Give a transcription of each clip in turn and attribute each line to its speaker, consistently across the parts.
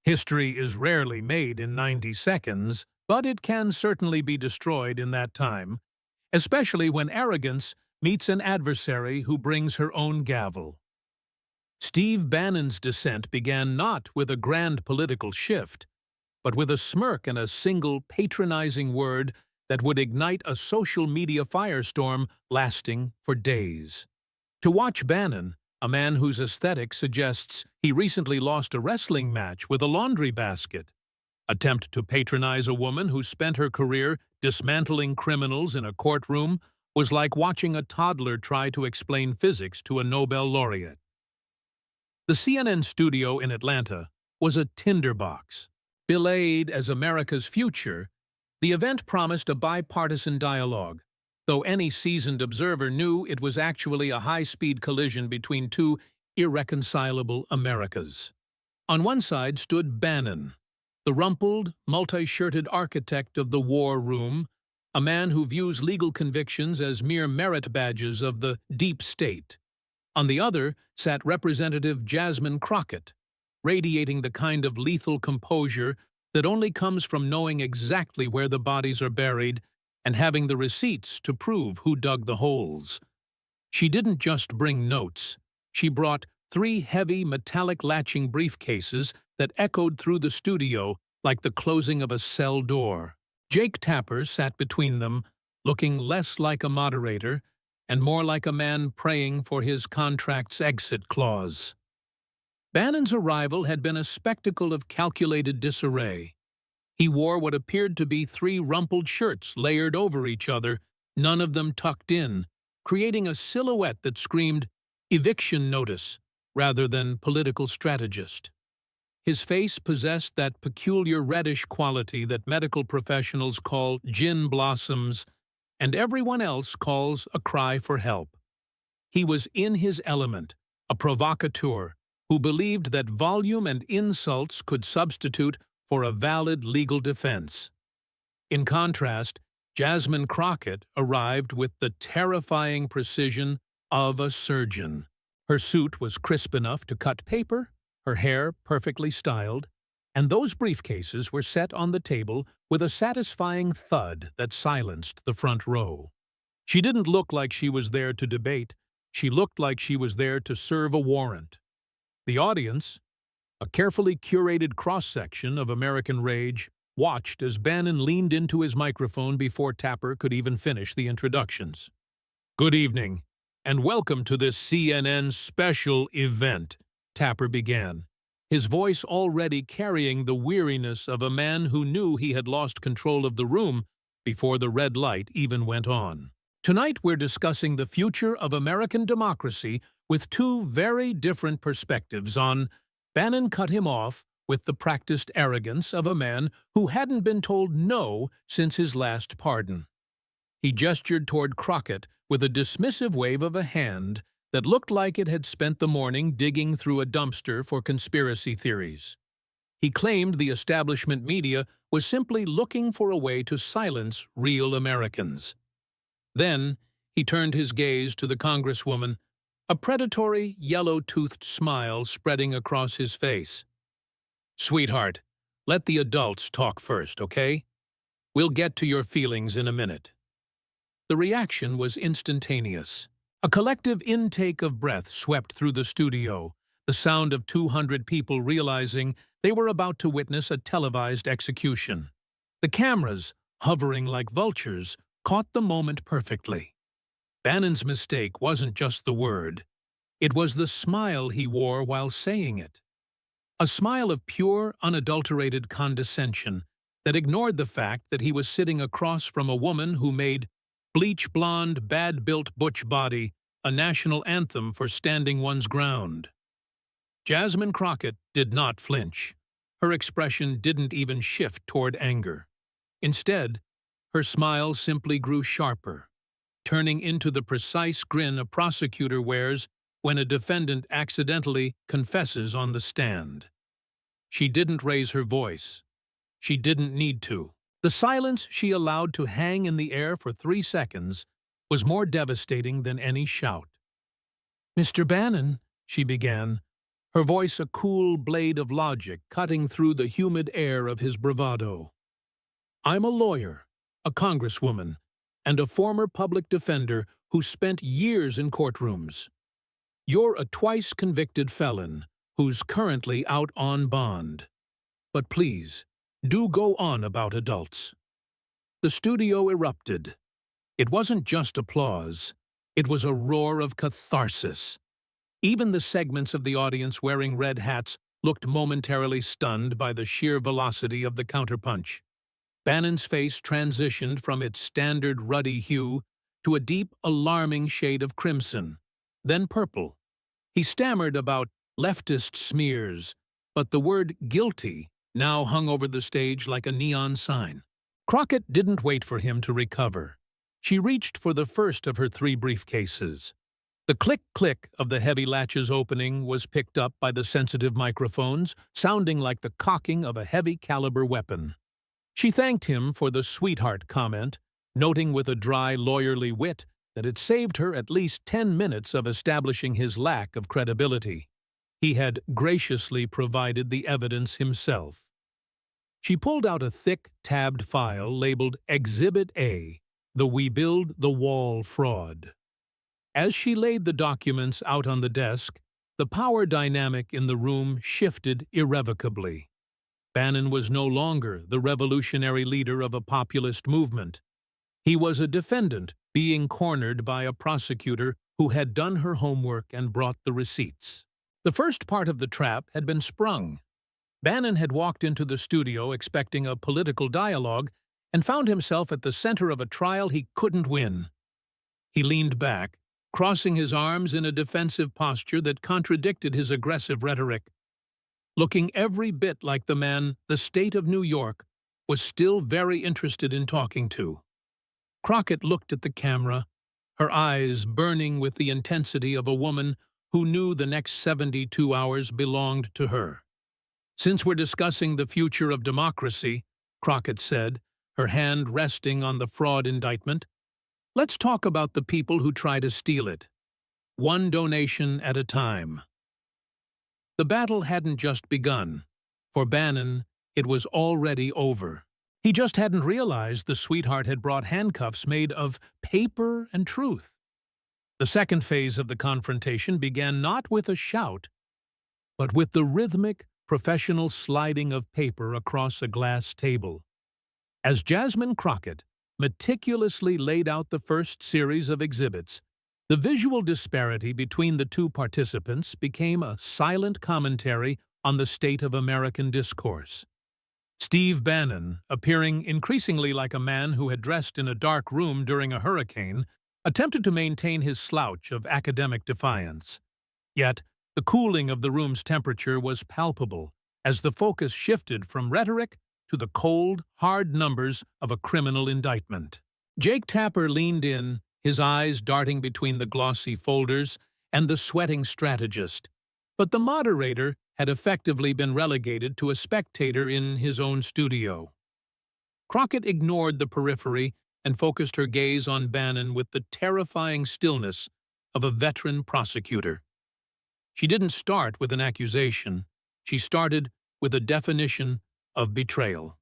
Speaker 1: History is rarely made in 90 seconds, but it can certainly be destroyed in that time, especially when arrogance meets an adversary who brings her own gavel. Steve Bannon's descent began not with a grand political shift, but with a smirk and a single patronizing word that would ignite a social media firestorm lasting for days. To watch Bannon, a man whose aesthetic suggests he recently lost a wrestling match with a laundry basket, attempt to patronize a woman who spent her career dismantling criminals in a courtroom was like watching a toddler try to explain physics to a Nobel laureate. The CNN studio in Atlanta was a tinderbox. Belayed as America's future, the event promised a bipartisan dialogue, though any seasoned observer knew it was actually a high-speed collision between two irreconcilable Americas. On one side stood Bannon, the rumpled, multi-shirted architect of the war room, a man who views legal convictions as mere merit badges of the deep state. On the other sat Representative Jasmine Crockett, radiating the kind of lethal composure that only comes from knowing exactly where the bodies are buried and having the receipts to prove who dug the holes. She didn't just bring notes. She brought 3 heavy metallic latching briefcases that echoed through the studio like the closing of a cell door. Jake Tapper sat between them, looking less like a moderator and more like a man praying for his contract's exit clause. Bannon's arrival had been a spectacle of calculated disarray. He wore what appeared to be 3 rumpled shirts layered over each other, none of them tucked in, creating a silhouette that screamed eviction notice rather than political strategist. His face possessed that peculiar reddish quality that medical professionals call gin blossoms and everyone else calls a cry for help. He was in his element, a provocateur who believed that volume and insults could substitute for a valid legal defense. In contrast, Jasmine Crockett arrived with the terrifying precision of a surgeon. Her suit was crisp enough to cut paper, her hair perfectly styled, and those briefcases were set on the table with a satisfying thud that silenced the front row. She didn't look like she was there to debate. She looked like she was there to serve a warrant. The audience, a carefully curated cross-section of American rage, watched as Bannon leaned into his microphone before Tapper could even finish the introductions. "Good evening, and welcome to this CNN special event," Tapper began, his voice already carrying the weariness of a man who knew he had lost control of the room before the red light even went on. "Tonight we're discussing the future of American democracy with 2 very different perspectives on." Bannon cut him off with the practiced arrogance of a man who hadn't been told no since his last pardon. He gestured toward Crockett with a dismissive wave of a hand that looked like it had spent the morning digging through a dumpster for conspiracy theories. He claimed the establishment media was simply looking for a way to silence real Americans. Then he turned his gaze to the Congresswoman, a predatory, yellow-toothed smile spreading across his face. "Sweetheart, let the adults talk first, okay? We'll get to your feelings in a minute." The reaction was instantaneous. A collective intake of breath swept through the studio, the sound of 200 people realizing they were about to witness a televised execution. The cameras, hovering like vultures, caught the moment perfectly. Bannon's mistake wasn't just the word. It was the smile he wore while saying it. A smile of pure, unadulterated condescension that ignored the fact that he was sitting across from a woman who made bleach-blonde, bad-built butch body a national anthem for standing one's ground. Jasmine Crockett did not flinch. Her expression didn't even shift toward anger. Instead, her smile simply grew sharper, turning into the precise grin a prosecutor wears when a defendant accidentally confesses on the stand. She didn't raise her voice. She didn't need to. The silence she allowed to hang in the air for 3 seconds was more devastating than any shout. "Mr. Bannon," she began, her voice a cool blade of logic cutting through the humid air of his bravado. "I'm a lawyer, a congresswoman, and a former public defender who spent years in courtrooms. You're a twice-convicted felon who's currently out on bond. But please, do go on about adults." The studio erupted. It wasn't just applause. It was a roar of catharsis. Even the segments of the audience wearing red hats looked momentarily stunned by the sheer velocity of the counterpunch. Bannon's face transitioned from its standard ruddy hue to a deep, alarming shade of crimson, then purple. He stammered about leftist smears, but the word guilty now hung over the stage like a neon sign. Crockett didn't wait for him to recover. She reached for the first of her 3 briefcases. The click-click of the heavy latches opening was picked up by the sensitive microphones, sounding like the cocking of a heavy-caliber weapon. She thanked him for the sweetheart comment, noting with a dry, lawyerly wit that it saved her at least 10 minutes of establishing his lack of credibility. He had graciously provided the evidence himself. She pulled out a thick, tabbed file labeled Exhibit A, the We Build the Wall fraud. As she laid the documents out on the desk, the power dynamic in the room shifted irrevocably. Bannon was no longer the revolutionary leader of a populist movement. He was a defendant being cornered by a prosecutor who had done her homework and brought the receipts. The first part of the trap had been sprung. Bannon had walked into the studio expecting a political dialogue and found himself at the center of a trial he couldn't win. He leaned back, crossing his arms in a defensive posture that contradicted his aggressive rhetoric. Looking every bit like the man the state of New York was still very interested in talking to. Crockett looked at the camera, her eyes burning with the intensity of a woman who knew the next 72 hours belonged to her. "Since we're discussing the future of democracy," Crockett said, her hand resting on the fraud indictment, "let's talk about the people who try to steal it. One donation at a time." The battle hadn't just begun. For Bannon, it was already over. He just hadn't realized the sweetheart had brought handcuffs made of paper and truth. The second phase of the confrontation began not with a shout, but with the rhythmic, professional sliding of paper across a glass table. As Jasmine Crockett meticulously laid out the first series of exhibits, the visual disparity between the 2 participants became a silent commentary on the state of American discourse. Steve Bannon, appearing increasingly like a man who had dressed in a dark room during a hurricane, attempted to maintain his slouch of academic defiance. Yet, the cooling of the room's temperature was palpable as the focus shifted from rhetoric to the cold, hard numbers of a criminal indictment. Jake Tapper leaned in, his eyes darting between the glossy folders and the sweating strategist. But the moderator had effectively been relegated to a spectator in his own studio. Crockett ignored the periphery and focused her gaze on Bannon with the terrifying stillness of a veteran prosecutor. She didn't start with an accusation. She started with a definition of betrayal.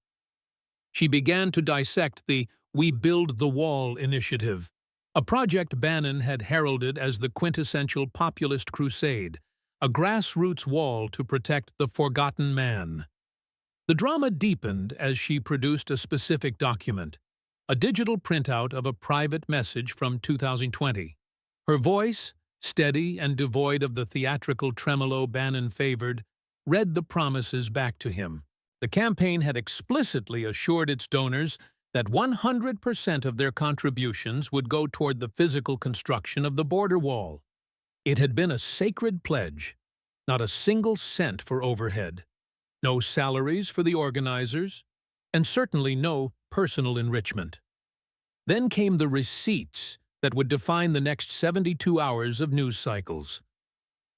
Speaker 1: She began to dissect the We Build the Wall initiative, a project Bannon had heralded as the quintessential populist crusade, a grassroots wall to protect the forgotten man. The drama deepened as she produced a specific document, a digital printout of a private message from 2020. Her voice, steady and devoid of the theatrical tremolo Bannon favored, read the promises back to him. The campaign had explicitly assured its donors that 100% of their contributions would go toward the physical construction of the border wall. It had been a sacred pledge, not a single cent for overhead, no salaries for the organizers, and certainly no personal enrichment. Then came the receipts that would define the next 72 hours of news cycles.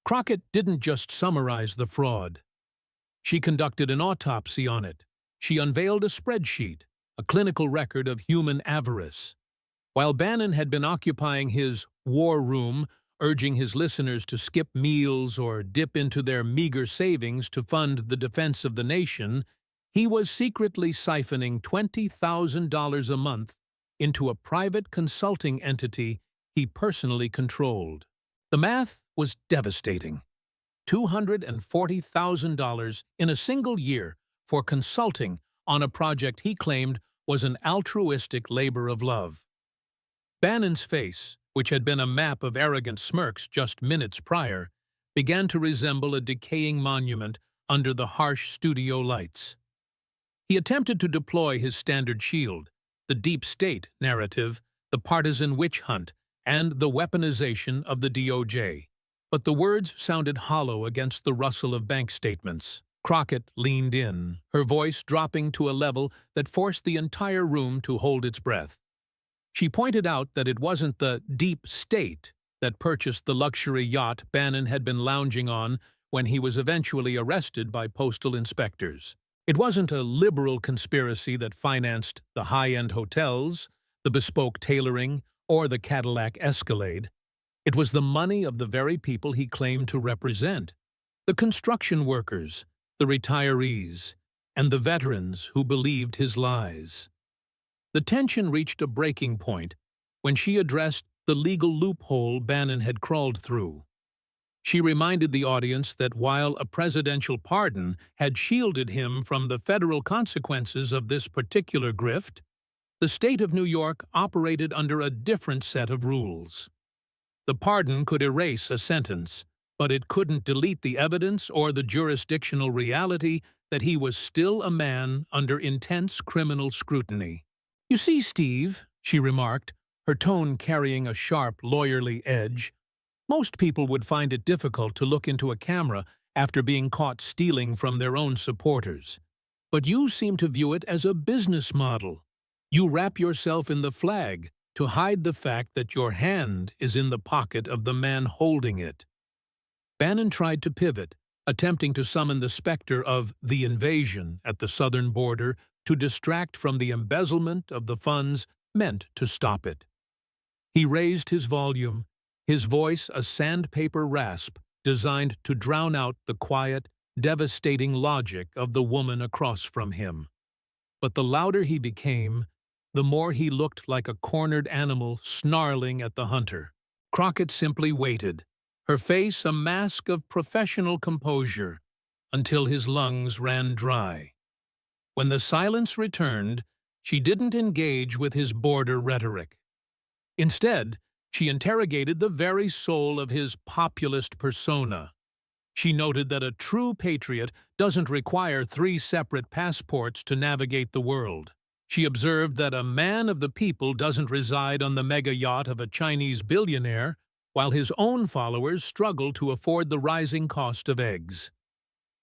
Speaker 1: Crockett didn't just summarize the fraud. She conducted an autopsy on it. She unveiled a spreadsheet, a clinical record of human avarice. While Bannon had been occupying his war room, urging his listeners to skip meals or dip into their meager savings to fund the defense of the nation, he was secretly siphoning $20,000 a month into a private consulting entity he personally controlled. The math was devastating. $240,000 in a single year for consulting on a project he claimed was an altruistic labor of love. Bannon's face, which had been a map of arrogant smirks just minutes prior, began to resemble a decaying monument under the harsh studio lights. He attempted to deploy his standard shield, the deep state narrative, the partisan witch hunt, and the weaponization of the DOJ. But the words sounded hollow against the rustle of bank statements. Crockett leaned in, her voice dropping to a level that forced the entire room to hold its breath. She pointed out that it wasn't the deep state that purchased the luxury yacht Bannon had been lounging on when he was eventually arrested by postal inspectors. It wasn't a liberal conspiracy that financed the high-end hotels, the bespoke tailoring, or the Cadillac Escalade. It was the money of the very people he claimed to represent: the construction workers, the retirees, and the veterans who believed his lies. The tension reached a breaking point when she addressed the legal loophole Bannon had crawled through. She reminded the audience that while a presidential pardon had shielded him from the federal consequences of this particular grift, the state of New York operated under a different set of rules. The pardon could erase a sentence, but it couldn't delete the evidence or the jurisdictional reality that he was still a man under intense criminal scrutiny. "You see, Steve," she remarked, her tone carrying a sharp, lawyerly edge, "most people would find it difficult to look into a camera after being caught stealing from their own supporters. But you seem to view it as a business model. You wrap yourself in the flag to hide the fact that your hand is in the pocket of the man holding it." Bannon tried to pivot, attempting to summon the specter of the invasion at the southern border to distract from the embezzlement of the funds meant to stop it. He raised his volume, his voice a sandpaper rasp designed to drown out the quiet, devastating logic of the woman across from him. But the louder he became, the more he looked like a cornered animal snarling at the hunter. Crockett simply waited, her face a mask of professional composure, until his lungs ran dry. When the silence returned, she didn't engage with his border rhetoric. Instead, she interrogated the very soul of his populist persona. She noted that a true patriot doesn't require 3 separate passports to navigate the world. She observed that a man of the people doesn't reside on the mega yacht of a Chinese billionaire, while his own followers struggle to afford the rising cost of eggs.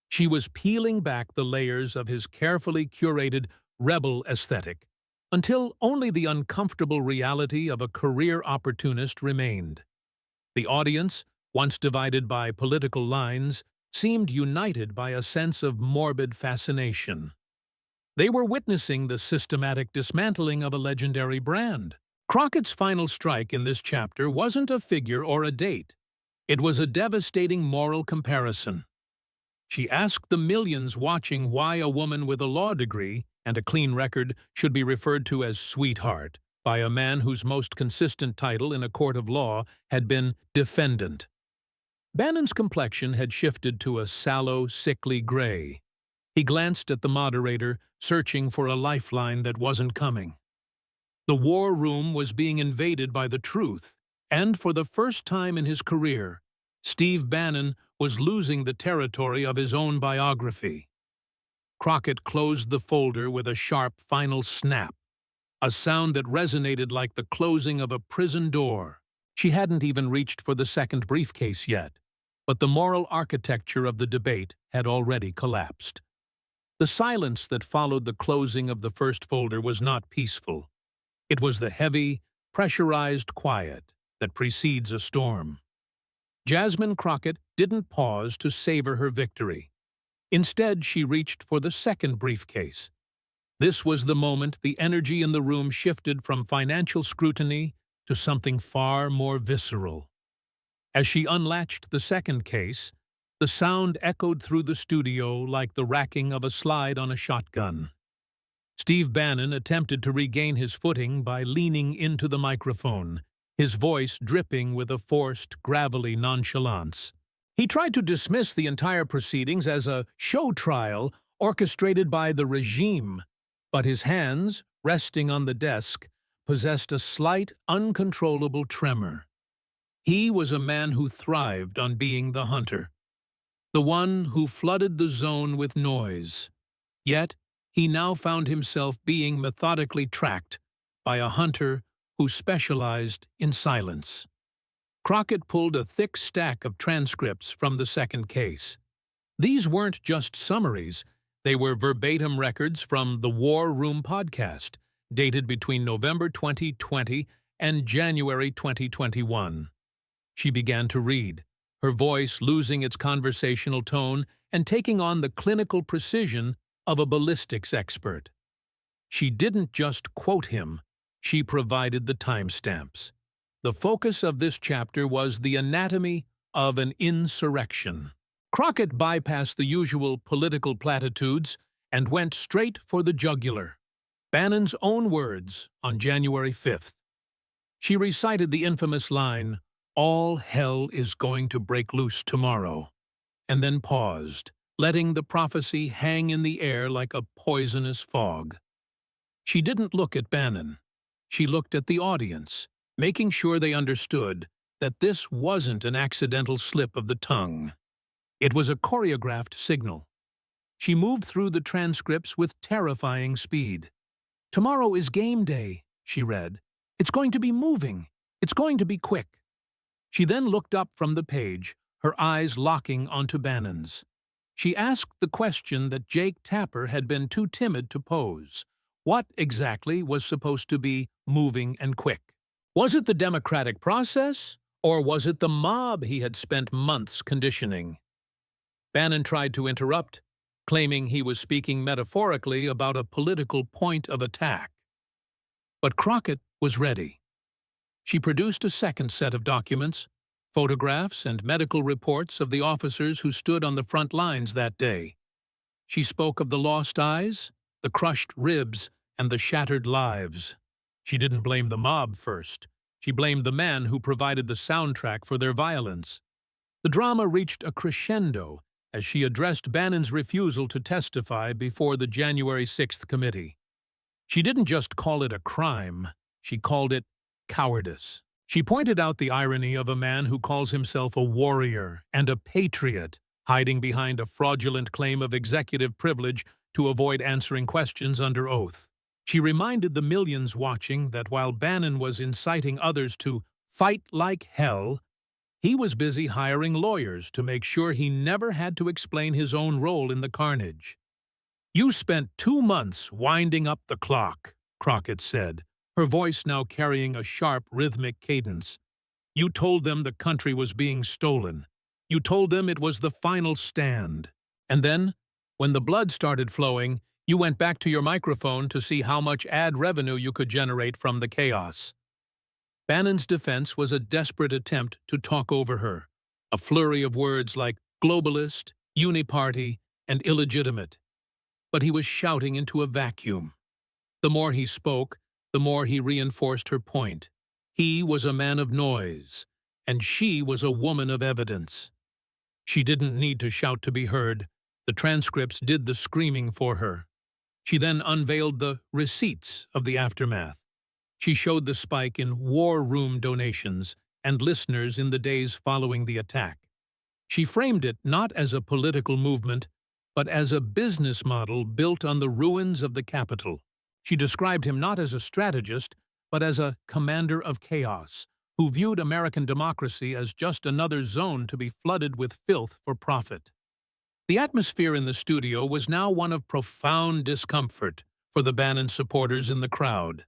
Speaker 1: She was peeling back the layers of his carefully curated rebel aesthetic, until only the uncomfortable reality of a career opportunist remained. The audience, once divided by political lines, seemed united by a sense of morbid fascination. They were witnessing the systematic dismantling of a legendary brand. Crockett's final strike in this chapter wasn't a figure or a date. It was a devastating moral comparison. She asked the millions watching why a woman with a law degree and a clean record should be referred to as sweetheart by a man whose most consistent title in a court of law had been defendant. Bannon's complexion had shifted to a sallow, sickly gray. He glanced at the moderator, searching for a lifeline that wasn't coming. The war room was being invaded by the truth, and for the first time in his career, Steve Bannon was losing the territory of his own biography. Crockett closed the folder with a sharp final snap, a sound that resonated like the closing of a prison door. She hadn't even reached for the second briefcase yet, but the moral architecture of the debate had already collapsed. The silence that followed the closing of the first folder was not peaceful. It was the heavy, pressurized quiet that precedes a storm. Jasmine Crockett didn't pause to savor her victory. Instead, she reached for the second briefcase. This was the moment the energy in the room shifted from financial scrutiny to something far more visceral. As she unlatched the second case, the sound echoed through the studio like the racking of a slide on a shotgun. Steve Bannon attempted to regain his footing by leaning into the microphone, his voice dripping with a forced, gravelly nonchalance. He tried to dismiss the entire proceedings as a show trial orchestrated by the regime, but his hands, resting on the desk, possessed a slight, uncontrollable tremor. He was a man who thrived on being the hunter, the one who flooded the zone with noise. Yet, he now found himself being methodically tracked by a hunter who specialized in silence. Crockett pulled a thick stack of transcripts from the second case. These weren't just summaries, they were verbatim records from the War Room podcast, dated between November 2020 and January 2021. She began to read, her voice losing its conversational tone and taking on the clinical precision of a ballistics expert. She didn't just quote him, she provided the timestamps. The focus of this chapter was the anatomy of an insurrection. Crockett bypassed the usual political platitudes and went straight for the jugular. Bannon's own words on January 5th. She recited the infamous line, "All hell is going to break loose tomorrow," and then paused, letting the prophecy hang in the air like a poisonous fog. She didn't look at Bannon. She looked at the audience, making sure they understood that this wasn't an accidental slip of the tongue. It was a choreographed signal. She moved through the transcripts with terrifying speed. "Tomorrow is game day," she read. "It's going to be moving. It's going to be quick." She then looked up from the page, her eyes locking onto Bannon's. She asked the question that Jake Tapper had been too timid to pose. What exactly was supposed to be moving and quick? Was it the democratic process, or was it the mob he had spent months conditioning? Bannon tried to interrupt, claiming he was speaking metaphorically about a political point of attack. But Crockett was ready. She produced a second set of documents, photographs and medical reports of the officers who stood on the front lines that day. She spoke of the lost eyes, the crushed ribs, and the shattered lives. She didn't blame the mob first. She blamed the man who provided the soundtrack for their violence. The drama reached a crescendo as she addressed Bannon's refusal to testify before the January 6th committee. She didn't just call it a crime, she called it cowardice. She pointed out the irony of a man who calls himself a warrior and a patriot, hiding behind a fraudulent claim of executive privilege to avoid answering questions under oath. She reminded the millions watching that while Bannon was inciting others to fight like hell, he was busy hiring lawyers to make sure he never had to explain his own role in the carnage. "You spent 2 months winding up the clock," Crockett said, her voice now carrying a sharp, rhythmic cadence. "You told them the country was being stolen. You told them it was the final stand. And then, when the blood started flowing, you went back to your microphone to see how much ad revenue you could generate from the chaos." Bannon's defense was a desperate attempt to talk over her, a flurry of words like globalist, uniparty, and illegitimate. But he was shouting into a vacuum. The more he spoke, the more he reinforced her point. He was a man of noise, and she was a woman of evidence. She didn't need to shout to be heard. The transcripts did the screaming for her. She then unveiled the receipts of the aftermath. She showed the spike in war room donations and listeners in the days following the attack. She framed it not as a political movement, but as a business model built on the ruins of the Capitol. She described him not as a strategist, but as a commander of chaos, who viewed American democracy as just another zone to be flooded with filth for profit. The atmosphere in the studio was now one of profound discomfort for the Bannon supporters in the crowd.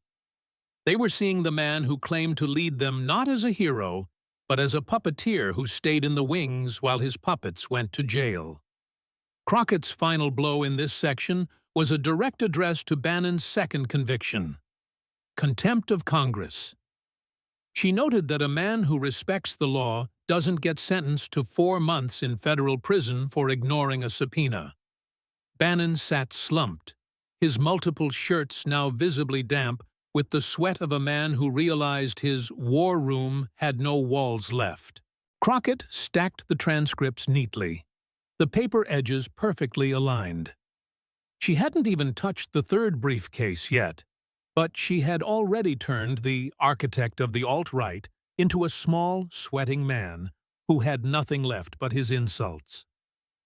Speaker 1: They were seeing the man who claimed to lead them not as a hero, but as a puppeteer who stayed in the wings while his puppets went to jail. Crockett's final blow in this section was a direct address to Bannon's second conviction: contempt of Congress. She noted that a man who respects the law doesn't get sentenced to 4 months in federal prison for ignoring a subpoena. Bannon sat slumped, his multiple shirts now visibly damp with the sweat of a man who realized his war room had no walls left. Crockett stacked the transcripts neatly, the paper edges perfectly aligned. She hadn't even touched the third briefcase yet, but she had already turned the architect of the alt-right into a small, sweating man who had nothing left but his insults.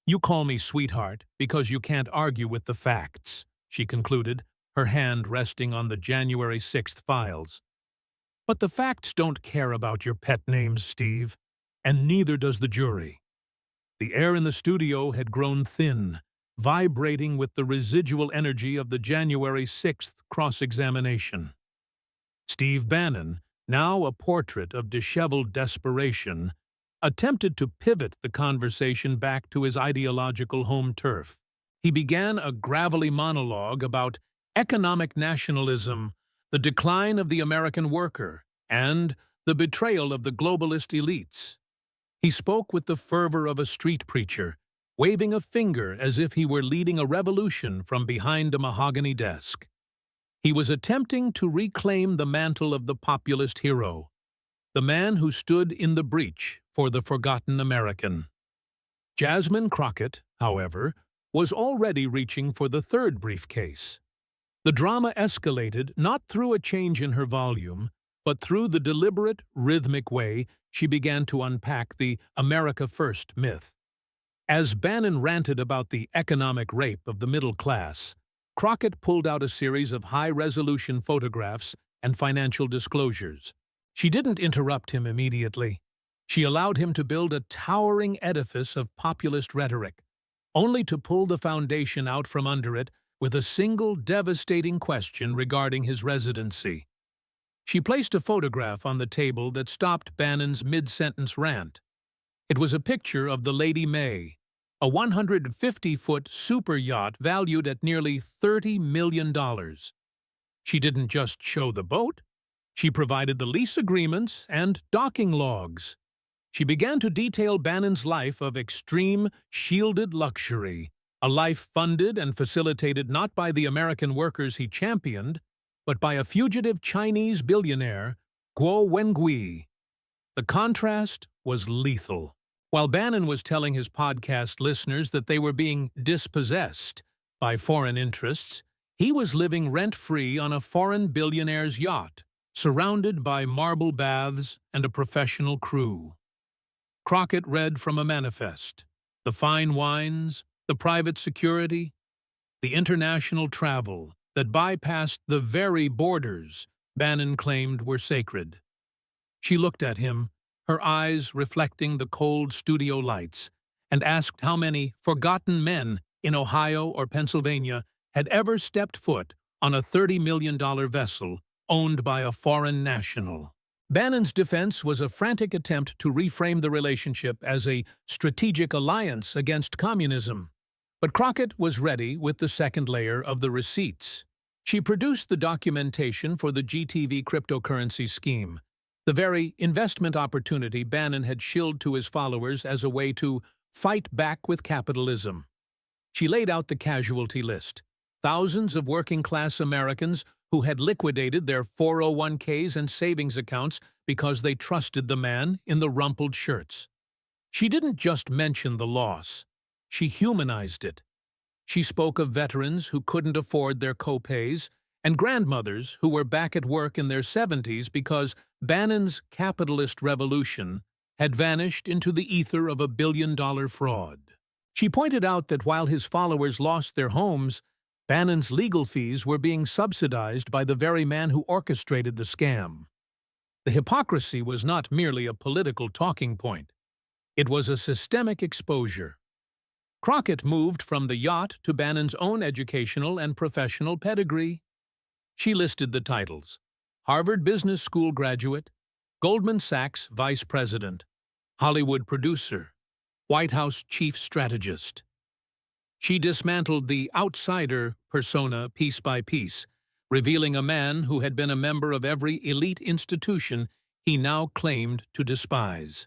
Speaker 1: "You call me sweetheart because you can't argue with the facts," she concluded, her hand resting on the January 6th files. "But the facts don't care about your pet names, Steve, and neither does the jury." The air in the studio had grown thin, vibrating with the residual energy of the January 6th cross-examination. Steve Bannon, now a portrait of disheveled desperation, attempted to pivot the conversation back to his ideological home turf. He began a gravelly monologue about economic nationalism, the decline of the American worker, and the betrayal of the globalist elites. He spoke with the fervor of a street preacher, waving a finger as if he were leading a revolution from behind a mahogany desk. He was attempting to reclaim the mantle of the populist hero, the man who stood in the breach for the forgotten American. Jasmine Crockett, however, was already reaching for the third briefcase. The drama escalated not through a change in her volume, but through the deliberate, rhythmic way she began to unpack the America First myth. As Bannon ranted about the economic rape of the middle class, Crockett pulled out a series of high-resolution photographs and financial disclosures. She didn't interrupt him immediately. She allowed him to build a towering edifice of populist rhetoric, only to pull the foundation out from under it with a single devastating question regarding his residency. She placed a photograph on the table that stopped Bannon's mid-sentence rant. It was a picture of the Lady May, a 150-foot super yacht valued at nearly $30 million. She didn't just show the boat. She provided the lease agreements and docking logs. She began to detail Bannon's life of extreme, shielded luxury, a life funded and facilitated not by the American workers he championed, but by a fugitive Chinese billionaire, Guo Wengui. The contrast was lethal. While Bannon was telling his podcast listeners that they were being dispossessed by foreign interests, he was living rent-free on a foreign billionaire's yacht, surrounded by marble baths and a professional crew. Crockett read from a manifest: the fine wines, the private security, the international travel that bypassed the very borders Bannon claimed were sacred. She looked at him, her eyes reflecting the cold studio lights, and asked how many forgotten men in Ohio or Pennsylvania had ever stepped foot on a $30 million vessel owned by a foreign national. Bannon's defense was a frantic attempt to reframe the relationship as a strategic alliance against communism. But Crockett was ready with the second layer of the receipts. She produced the documentation for the GTV cryptocurrency scheme, the very investment opportunity Bannon had shilled to his followers as a way to fight back with capitalism. She laid out the casualty list: thousands of working-class Americans who had liquidated their 401ks and savings accounts because they trusted the man in the rumpled shirts. She didn't just mention the loss. She humanized it. She spoke of veterans who couldn't afford their co-pays and grandmothers who were back at work in their 70s because Bannon's capitalist revolution had vanished into the ether of a billion-dollar fraud. She pointed out that while his followers lost their homes, Bannon's legal fees were being subsidized by the very man who orchestrated the scam. The hypocrisy was not merely a political talking point. It was a systemic exposure. Crockett moved from the yacht to Bannon's own educational and professional pedigree. She listed the titles: Harvard Business School graduate, Goldman Sachs vice president, Hollywood producer, White House chief strategist. She dismantled the outsider persona piece by piece, revealing a man who had been a member of every elite institution he now claimed to despise.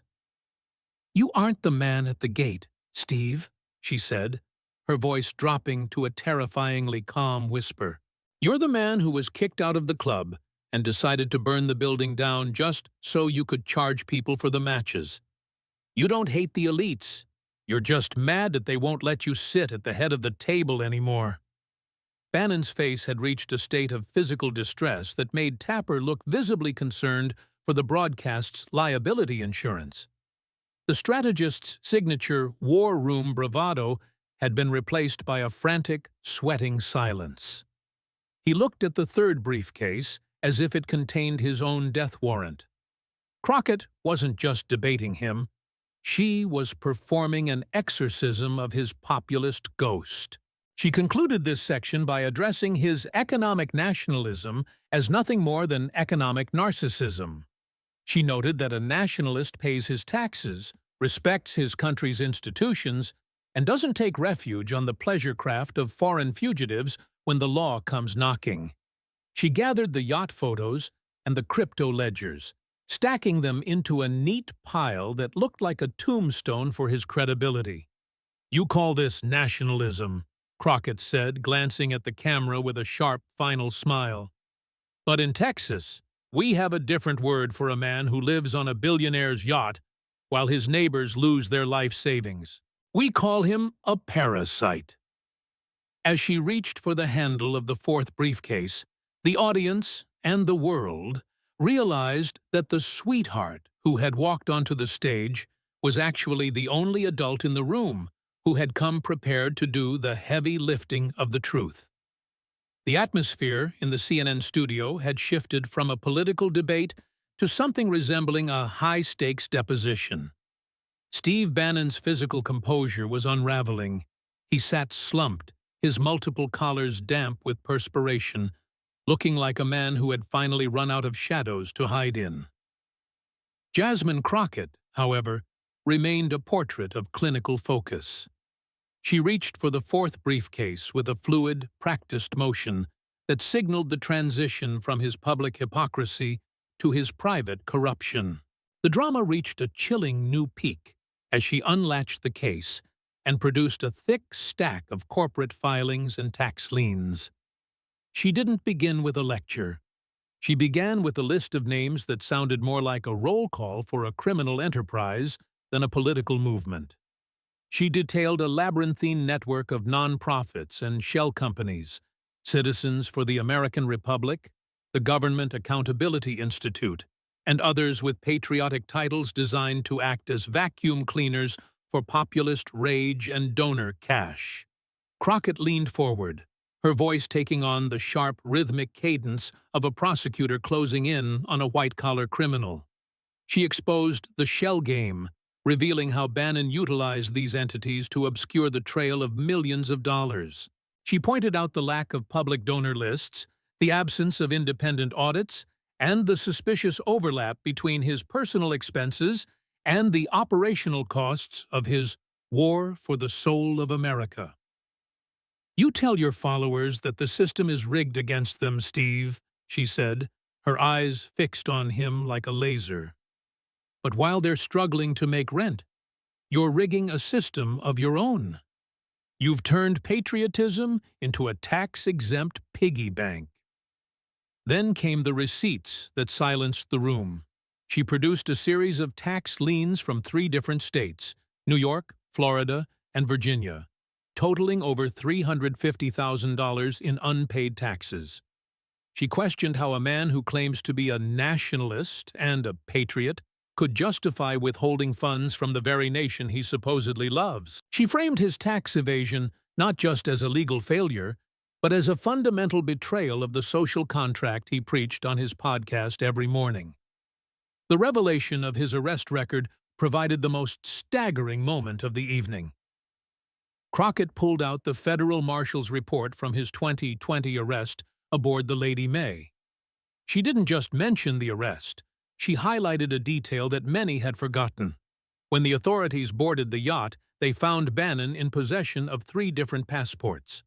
Speaker 1: "You aren't the man at the gate, Steve," she said, her voice dropping to a terrifyingly calm whisper. "You're the man who was kicked out of the club and decided to burn the building down just so you could charge people for the matches. You don't hate the elites. You're just mad that they won't let you sit at the head of the table anymore." Bannon's face had reached a state of physical distress that made Tapper look visibly concerned for the broadcast's liability insurance. The strategist's signature war room bravado had been replaced by a frantic, sweating silence. He looked at the third briefcase as if it contained his own death warrant. Crockett wasn't just debating him. She was performing an exorcism of his populist ghost. She concluded this section by addressing his economic nationalism as nothing more than economic narcissism. She noted that a nationalist pays his taxes, respects his country's institutions, and doesn't take refuge on the pleasure craft of foreign fugitives when the law comes knocking. She gathered the yacht photos and the crypto ledgers, stacking them into a neat pile that looked like a tombstone for his credibility. "You call this nationalism," Crockett said, glancing at the camera with a sharp, final smile. "But in Texas, we have a different word for a man who lives on a billionaire's yacht while his neighbors lose their life savings. We call him a parasite." As she reached for the handle of the fourth briefcase, the audience and the world realized that the sweetheart who had walked onto the stage was actually the only adult in the room who had come prepared to do the heavy lifting of the truth. The atmosphere in the CNN studio had shifted from a political debate to something resembling a high-stakes deposition. Steve Bannon's physical composure was unraveling. He sat slumped, his multiple collars damp with perspiration, looking like a man who had finally run out of shadows to hide in. Jasmine Crockett, however, remained a portrait of clinical focus. She reached for the fourth briefcase with a fluid, practiced motion that signaled the transition from his public hypocrisy to his private corruption. The drama reached a chilling new peak as she unlatched the case and produced a thick stack of corporate filings and tax liens. She didn't begin with a lecture. She began with a list of names that sounded more like a roll call for a criminal enterprise than a political movement. She detailed a labyrinthine network of nonprofits and shell companies, Citizens for the American Republic, the Government Accountability Institute, and others with patriotic titles designed to act as vacuum cleaners for populist rage and donor cash. Crockett leaned forward, her voice taking on the sharp, rhythmic cadence of a prosecutor closing in on a white-collar criminal. She exposed the shell game, revealing how Bannon utilized these entities to obscure the trail of millions of dollars. She pointed out the lack of public donor lists, the absence of independent audits, and the suspicious overlap between his personal expenses and the operational costs of his war for the soul of America. "You tell your followers that the system is rigged against them, Steve," she said, her eyes fixed on him like a laser. "But while they're struggling to make rent, you're rigging a system of your own. You've turned patriotism into a tax-exempt piggy bank." Then came the receipts that silenced the room. She produced a series of tax liens from 3 different states, New York, Florida, and Virginia, totaling over $350,000 in unpaid taxes. She questioned how a man who claims to be a nationalist and a patriot could justify withholding funds from the very nation he supposedly loves. She framed his tax evasion not just as a legal failure, but as a fundamental betrayal of the social contract he preached on his podcast every morning. The revelation of his arrest record provided the most staggering moment of the evening. Crockett pulled out the federal marshal's report from his 2020 arrest aboard the Lady May. She didn't just mention the arrest. She highlighted a detail that many had forgotten. When the authorities boarded the yacht, they found Bannon in possession of 3 different passports.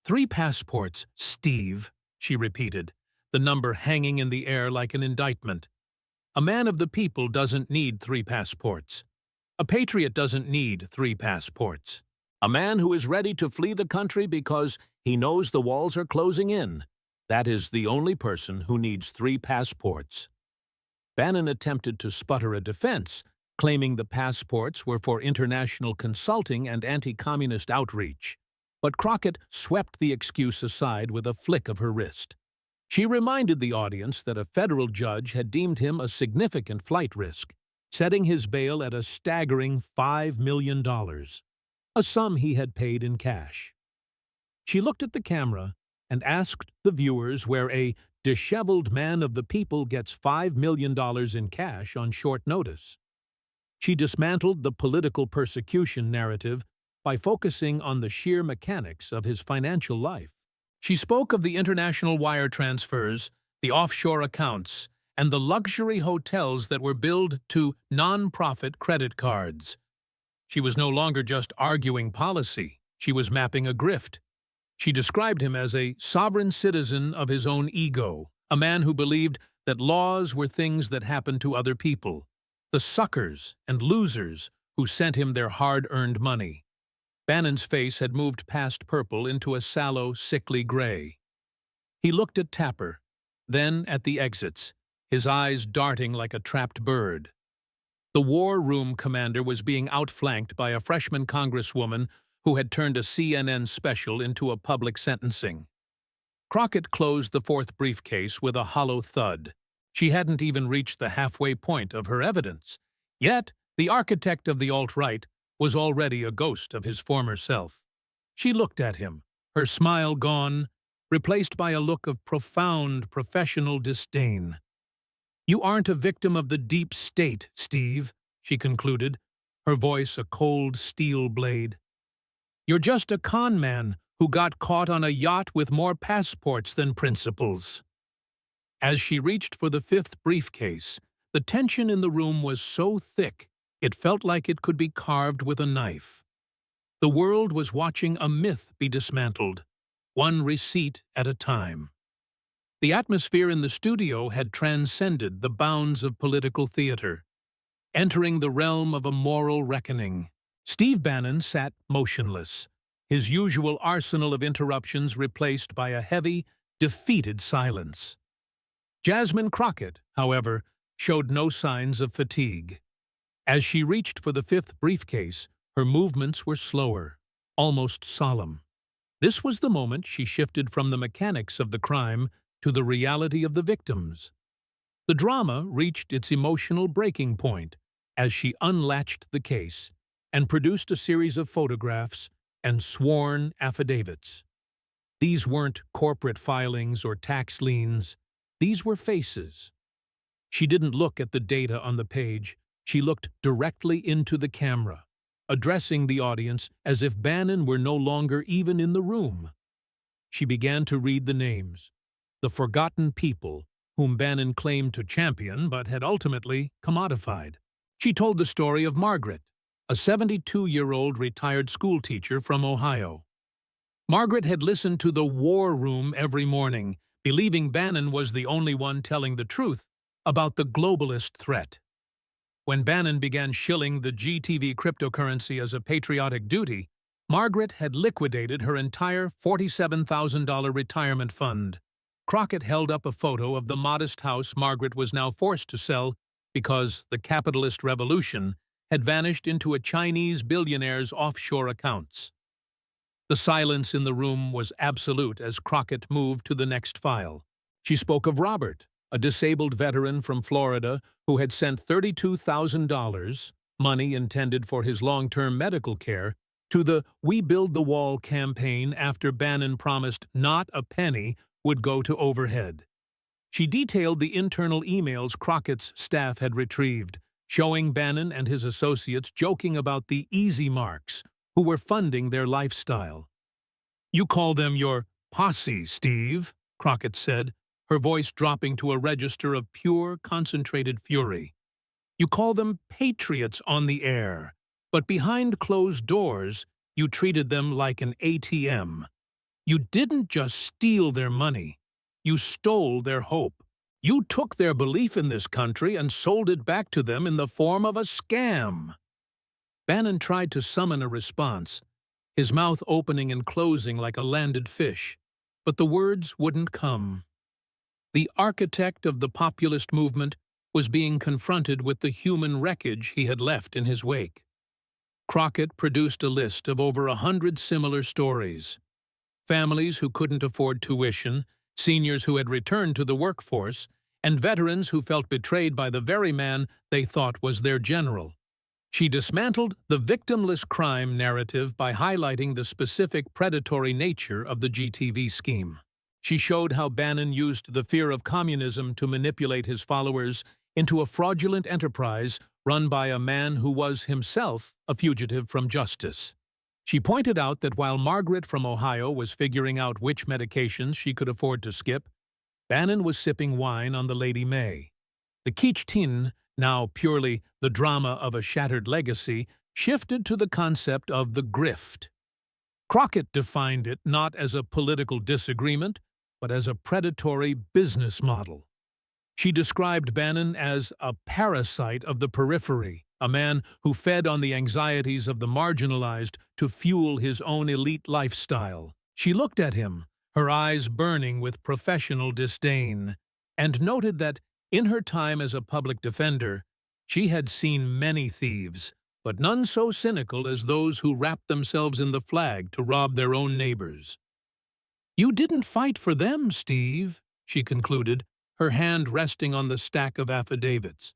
Speaker 1: 3 passports, Steve, she repeated, the number hanging in the air like an indictment. A man of the people doesn't need 3 passports. A patriot doesn't need 3 passports. A man who is ready to flee the country because he knows the walls are closing in. That is the only person who needs 3 passports. Bannon attempted to sputter a defense, claiming the passports were for international consulting and anti-communist outreach. But Crockett swept the excuse aside with a flick of her wrist. She reminded the audience that a federal judge had deemed him a significant flight risk, setting his bail at a staggering $5 million, a sum he had paid in cash. She looked at the camera and asked the viewers where a disheveled man of the people gets $5 million in cash on short notice. She dismantled the political persecution narrative by focusing on the sheer mechanics of his financial life. She spoke of the international wire transfers, the offshore accounts, and the luxury hotels that were billed to non-profit credit cards. She was no longer just arguing policy, she was mapping a grift. She described him as a sovereign citizen of his own ego, a man who believed that laws were things that happened to other people, the suckers and losers who sent him their hard-earned money. Bannon's face had moved past purple into a sallow, sickly gray. He looked at Tapper, then at the exits, his eyes darting like a trapped bird. The war room commander was being outflanked by a freshman congresswoman who had turned a CNN special into a public sentencing. Crockett closed the 4th briefcase with a hollow thud. She hadn't even reached the halfway point of her evidence. Yet, the architect of the alt-right was already a ghost of his former self. She looked at him, her smile gone, replaced by a look of profound professional disdain. "You aren't a victim of the deep state, Steve," she concluded, her voice a cold steel blade. "You're just a con man who got caught on a yacht with more passports than principles." As she reached for the 5th briefcase, the tension in the room was so thick it felt like it could be carved with a knife. The world was watching a myth be dismantled, one receipt at a time. The atmosphere in the studio had transcended the bounds of political theater, entering the realm of a moral reckoning. Steve Bannon sat motionless, his usual arsenal of interruptions replaced by a heavy, defeated silence. Jasmine Crockett, however, showed no signs of fatigue. As she reached for the 5th briefcase, her movements were slower, almost solemn. This was the moment she shifted from the mechanics of the crime to the reality of the victims. The drama reached its emotional breaking point as she unlatched the case and produced a series of photographs and sworn affidavits. These weren't corporate filings or tax liens. These were faces. She didn't look at the data on the page. She looked directly into the camera, addressing the audience as if Bannon were no longer even in the room. She began to read the names, the forgotten people whom Bannon claimed to champion but had ultimately commodified. She told the story of Margaret, a 72-year-old retired schoolteacher from Ohio. Margaret had listened to the war room every morning, believing Bannon was the only one telling the truth about the globalist threat. When Bannon began shilling the GTV cryptocurrency as a patriotic duty, Margaret had liquidated her entire $47,000 retirement fund. Crockett held up a photo of the modest house Margaret was now forced to sell because the capitalist revolution had vanished into a Chinese billionaire's offshore accounts. The silence in the room was absolute as Crockett moved to the next file. She spoke of Robert, a disabled veteran from Florida who had sent $32,000, money intended for his long-term medical care, to the We Build the Wall campaign after Bannon promised not a penny would go to overhead. She detailed the internal emails Crockett's staff had retrieved, showing Bannon and his associates joking about the easy marks who were funding their lifestyle. "You call them your posse, Steve," Crockett said, her voice dropping to a register of pure, concentrated fury. "You call them patriots on the air, but behind closed doors, you treated them like an ATM. You didn't just steal their money, you stole their hope. You took their belief in this country and sold it back to them in the form of a scam." Bannon tried to summon a response, his mouth opening and closing like a landed fish, but the words wouldn't come. The architect of the populist movement was being confronted with the human wreckage he had left in his wake. Crockett produced a list of over 100 similar stories. Families who couldn't afford tuition, seniors who had returned to the workforce, and veterans who felt betrayed by the very man they thought was their general. She dismantled the victimless crime narrative by highlighting the specific predatory nature of the GTV scheme. She showed how Bannon used the fear of communism to manipulate his followers into a fraudulent enterprise run by a man who was himself a fugitive from justice. She pointed out that while Margaret from Ohio was figuring out which medications she could afford to skip, Bannon was sipping wine on the Lady May. The Kitsch-Tin, now purely the drama of a shattered legacy, shifted to the concept of the grift. Crockett defined it not as a political disagreement, but as a predatory business model. She described Bannon as a parasite of the periphery, a man who fed on the anxieties of the marginalized to fuel his own elite lifestyle. She looked at him, her eyes burning with professional disdain, and noted that, in her time as a public defender, she had seen many thieves, but none so cynical as those who wrapped themselves in the flag to rob their own neighbors. "You didn't fight for them, Steve," she concluded, her hand resting on the stack of affidavits.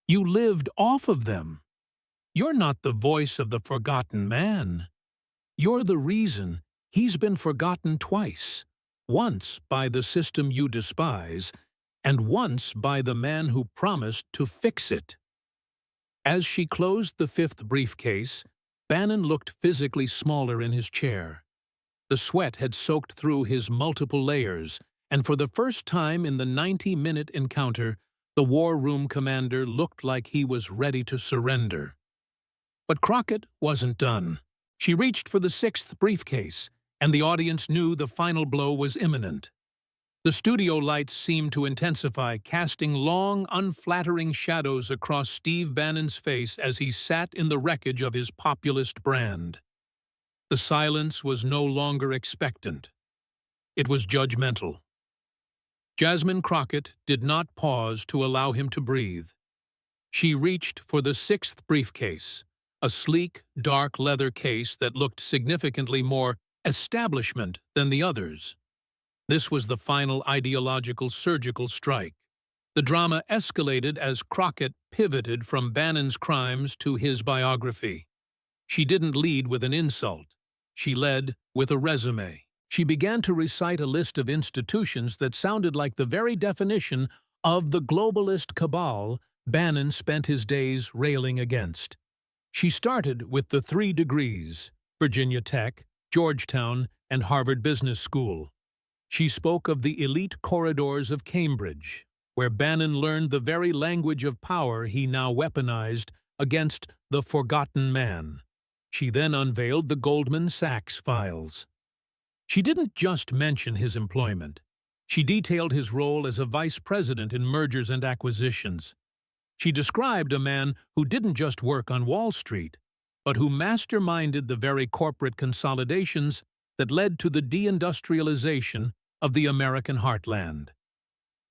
Speaker 1: "You lived off of them. You're not the voice of the forgotten man. You're the reason he's been forgotten twice, once by the system you despise, and once by the man who promised to fix it." As she closed the fifth briefcase, Bannon looked physically smaller in his chair. The sweat had soaked through his multiple layers, and for the first time in the 90-minute encounter, the war room commander looked like he was ready to surrender. But Crockett wasn't done. She reached for the sixth briefcase, and the audience knew the final blow was imminent. The studio lights seemed to intensify, casting long, unflattering shadows across Steve Bannon's face as he sat in the wreckage of his populist brand. The silence was no longer expectant. It was judgmental. Jasmine Crockett did not pause to allow him to breathe. She reached for the sixth briefcase, a sleek, dark leather case that looked significantly more establishment than the others. This was the final ideological surgical strike. The drama escalated as Crockett pivoted from Bannon's crimes to his biography. She didn't lead with an insult. She led with a resume. She began to recite a list of institutions that sounded like the very definition of the globalist cabal Bannon spent his days railing against. She started with the 3 degrees, Virginia Tech, Georgetown, and Harvard Business School. She spoke of the elite corridors of Cambridge, where Bannon learned the very language of power he now weaponized against the forgotten man. She then unveiled the Goldman Sachs files. She didn't just mention his employment. She detailed his role as a vice president in mergers and acquisitions. She described a man who didn't just work on Wall Street, but who masterminded the very corporate consolidations that led to the deindustrialization of the American heartland.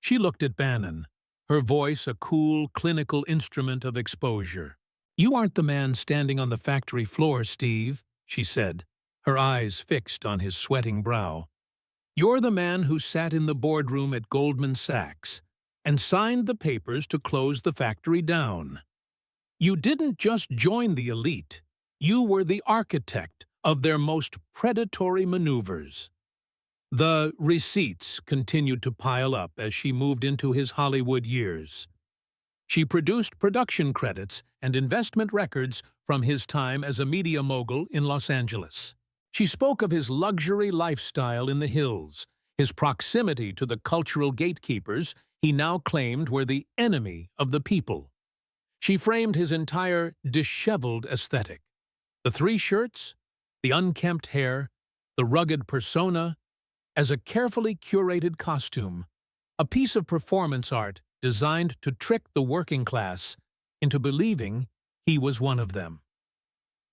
Speaker 1: She looked at Bannon, her voice a cool, clinical instrument of exposure. "You aren't the man standing on the factory floor, Steve," she said, her eyes fixed on his sweating brow. "You're the man who sat in the boardroom at Goldman Sachs and signed the papers to close the factory down. You didn't just join the elite, you were the architect of their most predatory maneuvers." The receipts continued to pile up as she moved into his Hollywood years. She produced production credits and investment records from his time as a media mogul in Los Angeles. She spoke of his luxury lifestyle in the hills, his proximity to the cultural gatekeepers he now claimed were the enemy of the people. She framed his entire disheveled aesthetic. The 3 shirts, the unkempt hair, the rugged persona, as a carefully curated costume, a piece of performance art designed to trick the working class into believing he was one of them.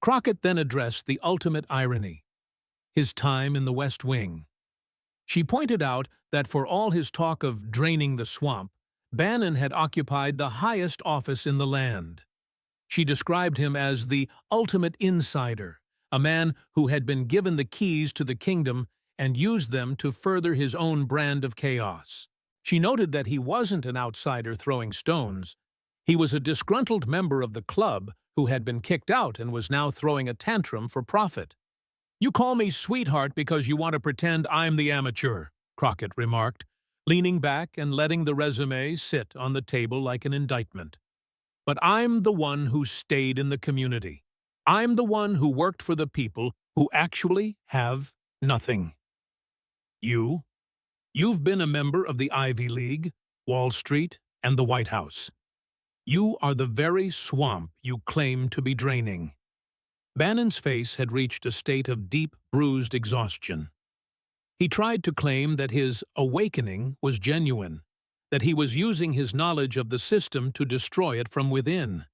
Speaker 1: Crockett then addressed the ultimate irony, his time in the West Wing. She pointed out that for all his talk of draining the swamp, Bannon had occupied the highest office in the land. She described him as the ultimate insider, a man who had been given the keys to the kingdom and used them to further his own brand of chaos. She noted that he wasn't an outsider throwing stones. He was a disgruntled member of the club who had been kicked out and was now throwing a tantrum for profit. "You call me sweetheart because you want to pretend I'm the amateur," Crockett remarked, leaning back and letting the resume sit on the table like an indictment. "But I'm the one who stayed in the community. I'm the one who worked for the people who actually have nothing. You've been a member of the Ivy League, Wall Street, and the White House. You are the very swamp you claim to be draining." Bannon's face had reached a state of deep, bruised exhaustion. He tried to claim that his awakening was genuine, that he was using his knowledge of the system to destroy it from within.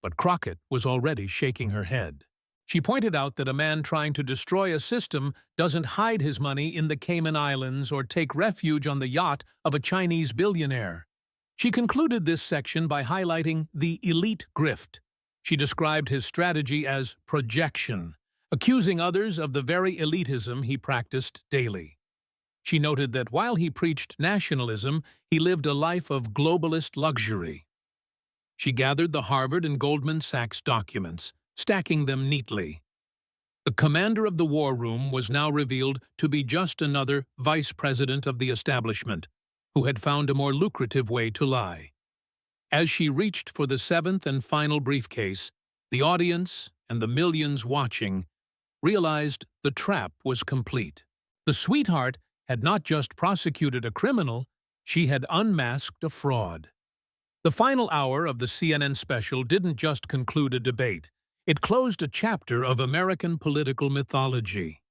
Speaker 1: But Crockett was already shaking her head. She pointed out that a man trying to destroy a system doesn't hide his money in the Cayman Islands or take refuge on the yacht of a Chinese billionaire. She concluded this section by highlighting the elite grift. She described his strategy as projection, accusing others of the very elitism he practiced daily. She noted that while he preached nationalism, he lived a life of globalist luxury. She gathered the Harvard and Goldman Sachs documents, stacking them neatly. The commander of the war room was now revealed to be just another vice president of the establishment, who had found a more lucrative way to lie. As she reached for the seventh and final briefcase, the audience and the millions watching realized the trap was complete. The sweetheart had not just prosecuted a criminal, she had unmasked a fraud. The final hour of the CNN special didn't just conclude a debate. It closed a chapter of American political mythology.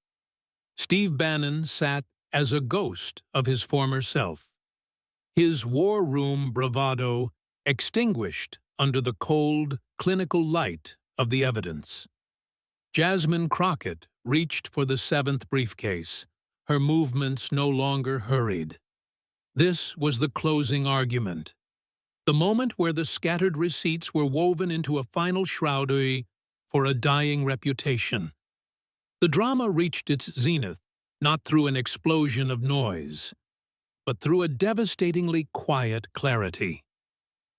Speaker 1: Steve Bannon sat as a ghost of his former self, his war room bravado extinguished under the cold, clinical light of the evidence. Jasmine Crockett reached for the seventh briefcase, her movements no longer hurried. This was the closing argument, the moment where the scattered receipts were woven into a final shroud for a dying reputation. The drama reached its zenith not through an explosion of noise, but through a devastatingly quiet clarity.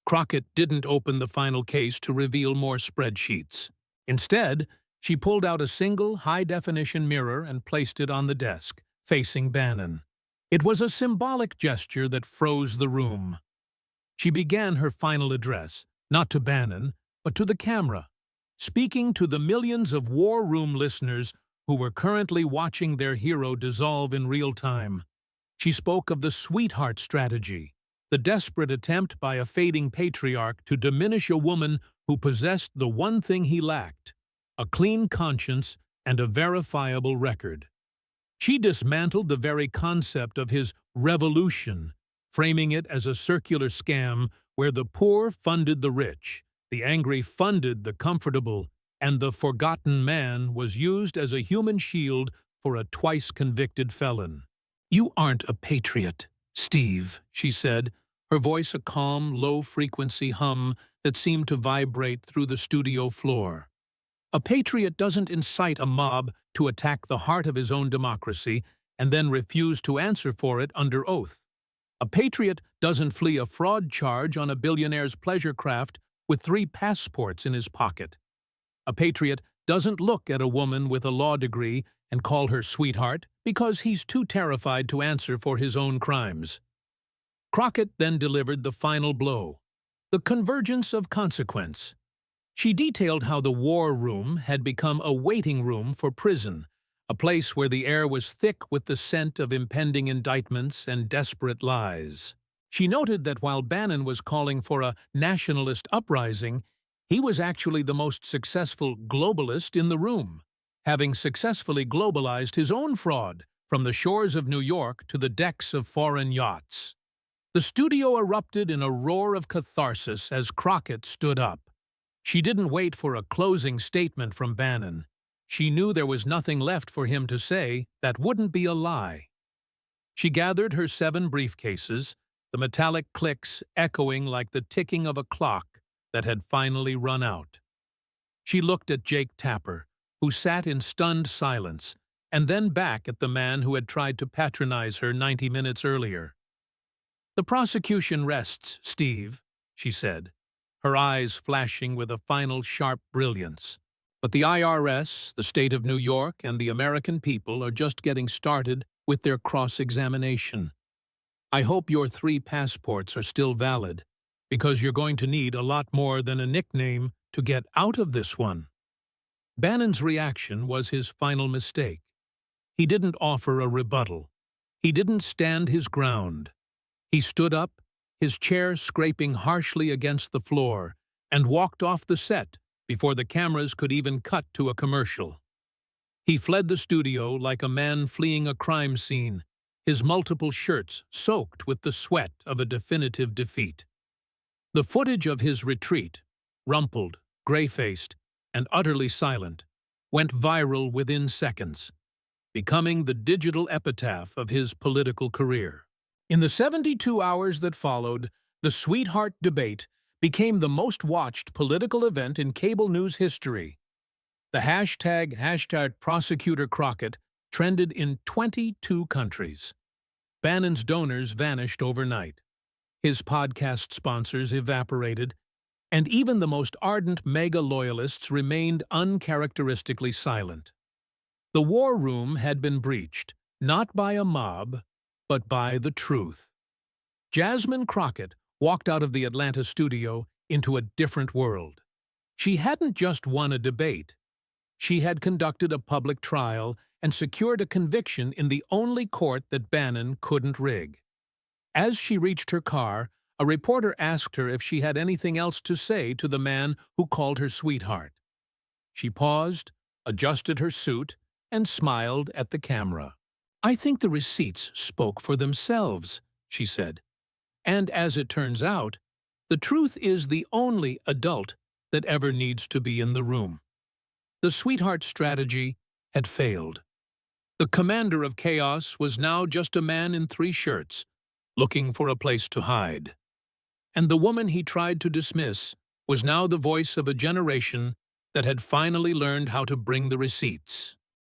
Speaker 1: Crockett didn't open the final case to reveal more spreadsheets. Instead, she pulled out a single high-definition mirror and placed it on the desk, facing Bannon. It was a symbolic gesture that froze the room. She began her final address, not to Bannon, but to the camera, speaking to the millions of war room listeners who were currently watching their hero dissolve in real time. She spoke of the sweetheart strategy, the desperate attempt by a fading patriarch to diminish a woman who possessed the one thing he lacked, a clean conscience and a verifiable record. She dismantled the very concept of his revolution, framing it as a circular scam where the poor funded the rich, the angry funded the comfortable, and the forgotten man was used as a human shield for a twice-convicted felon. "You aren't a patriot, Steve," she said, her voice a calm, low-frequency hum that seemed to vibrate through the studio floor. "A patriot doesn't incite a mob to attack the heart of his own democracy and then refuse to answer for it under oath. A patriot doesn't flee a fraud charge on a billionaire's pleasure craft with 3 passports in his pocket. A patriot doesn't look at a woman with a law degree and call her sweetheart because he's too terrified to answer for his own crimes." Crockett then delivered the final blow, the convergence of consequence. She detailed how the war room had become a waiting room for prison, a place where the air was thick with the scent of impending indictments and desperate lies. She noted that while Bannon was calling for a nationalist uprising, he was actually the most successful globalist in the room, having successfully globalized his own fraud from the shores of New York to the decks of foreign yachts. The studio erupted in a roar of catharsis as Crockett stood up. She didn't wait for a closing statement from Bannon. She knew there was nothing left for him to say that wouldn't be a lie. She gathered her 7 briefcases, the metallic clicks echoing like the ticking of a clock that had finally run out. She looked at Jake Tapper, who sat in stunned silence, and then back at the man who had tried to patronize her 90 minutes earlier. "The prosecution rests, Steve," she said, her eyes flashing with a final sharp brilliance. "But the IRS, the state of New York, and the American people are just getting started with their cross-examination. I hope your 3 passports are still valid, because you're going to need a lot more than a nickname to get out of this one." Bannon's reaction was his final mistake. He didn't offer a rebuttal. He didn't stand his ground. He stood up, his chair scraping harshly against the floor, and walked off the set before the cameras could even cut to a commercial. He fled the studio like a man fleeing a crime scene, his multiple shirts soaked with the sweat of a definitive defeat. The footage of his retreat, rumpled, gray-faced, and utterly silent, went viral within seconds, becoming the digital epitaph of his political career. In the 72 hours that followed, the Sweetheart debate became the most watched political event in cable news history. The hashtag Prosecutor Crockett trended in 22 countries. Bannon's donors vanished overnight. His podcast sponsors evaporated, and even the most ardent MAGA loyalists remained uncharacteristically silent. The war room had been breached, not by a mob, but by the truth. Jasmine Crockett walked out of the Atlanta studio into a different world. She hadn't just won a debate. She had conducted a public trial and secured a conviction in the only court that Bannon couldn't rig. As she reached her car, a reporter asked her if she had anything else to say to the man who called her sweetheart. She paused, adjusted her suit, and smiled at the camera. "I think the receipts spoke for themselves," she said. "And as it turns out, the truth is the only adult that ever needs to be in the room." The sweetheart strategy had failed. The commander of chaos was now just a man in 3 shirts, looking for a place to hide. And the woman he tried to dismiss was now the voice of a generation that had finally learned how to bring the receipts.